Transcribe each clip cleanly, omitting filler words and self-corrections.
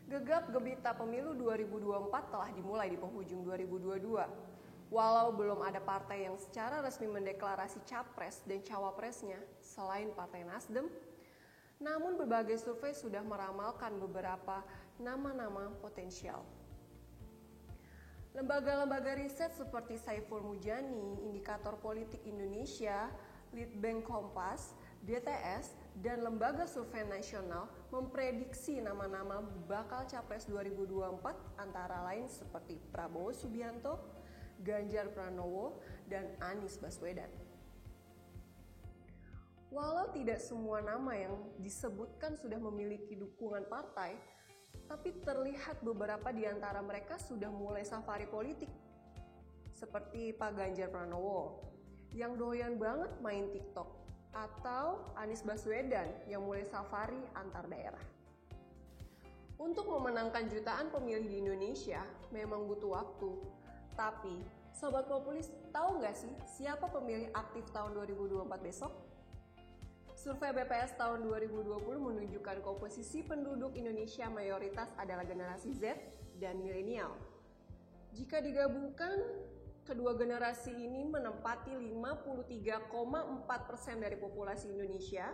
Gegap gempita pemilu 2024 telah dimulai di penghujung 2022. Walau belum ada partai yang secara resmi mendeklarasi capres dan cawapresnya selain Partai Nasdem, namun berbagai survei sudah meramalkan beberapa nama-nama potensial. Lembaga-lembaga riset seperti Saiful Mujani, Indikator Politik Indonesia, Litbang Kompas, DTS, dan Lembaga Survei Nasional memprediksi nama-nama bakal Capres 2024 antara lain seperti Prabowo Subianto, Ganjar Pranowo, dan Anies Baswedan. Walau tidak semua nama yang disebutkan sudah memiliki dukungan partai, tapi terlihat beberapa di antara mereka sudah mulai safari politik. Seperti Pak Ganjar Pranowo, yang doyan banget main TikTok, atau Anies Baswedan yang mulai safari antar daerah. Untuk memenangkan jutaan pemilih di Indonesia memang butuh waktu. Tapi, Sobat Populis, tahu nggak sih siapa pemilih aktif tahun 2024 besok? Survei BPS tahun 2020 menunjukkan komposisi penduduk Indonesia mayoritas adalah generasi Z dan milenial. Jika digabungkan, kedua generasi ini menempati 53,4% dari populasi Indonesia,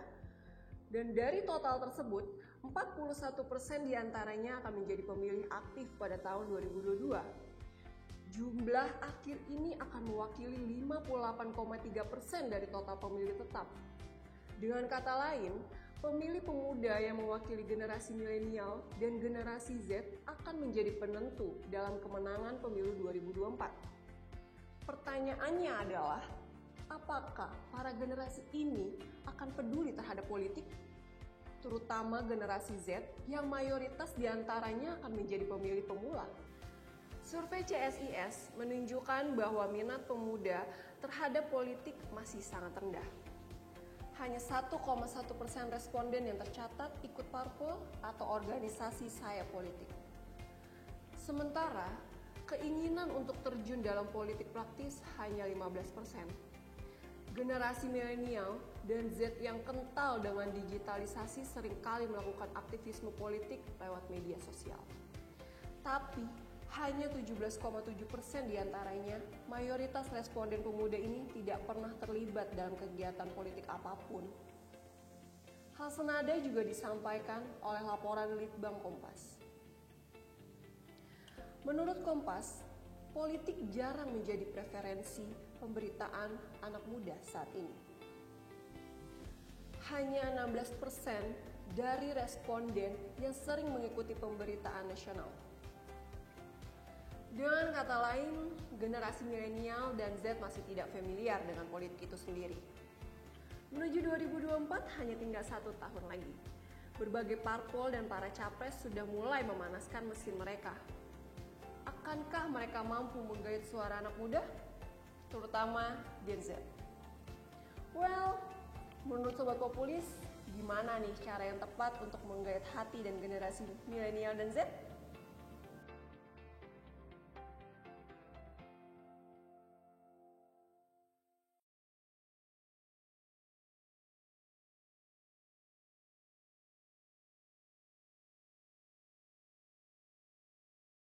dan dari total tersebut, 41% diantaranya akan menjadi pemilih aktif pada tahun 2022. Jumlah akhir ini akan mewakili 58,3% dari total pemilih tetap. Dengan kata lain, pemilih pemuda yang mewakili generasi milenial dan generasi Z akan menjadi penentu dalam kemenangan pemilu 2024. Pertanyaannya adalah, apakah para generasi ini akan peduli terhadap politik? Terutama generasi Z yang mayoritas diantaranya akan menjadi pemilih pemula. Survei CSIS menunjukkan bahwa minat pemuda terhadap politik masih sangat rendah. Hanya 1,1% responden yang tercatat ikut parpol atau organisasi sayap politik. Sementara, keinginan untuk terjun dalam politik praktis hanya 15%. Generasi milenial dan Z yang kental dengan digitalisasi seringkali melakukan aktivisme politik lewat media sosial. Tapi, hanya 17,7% diantaranya, mayoritas responden pemuda ini tidak pernah terlibat dalam kegiatan politik apapun. Hal senada juga disampaikan oleh laporan Litbang Kompas. Menurut Kompas, politik jarang menjadi preferensi pemberitaan anak muda saat ini. Hanya 16% dari responden yang sering mengikuti pemberitaan nasional. Dengan kata lain, generasi milenial dan Z masih tidak familiar dengan politik itu sendiri. Menuju 2024 hanya tinggal 1 tahun lagi. Berbagai parpol dan para capres sudah mulai memanaskan mesin mereka. Akankah mereka mampu menggait suara anak muda? Terutama Gen Z. Well, menurut Sobat Populis, gimana nih cara yang tepat untuk menggait hati dan generasi milenial dan Z?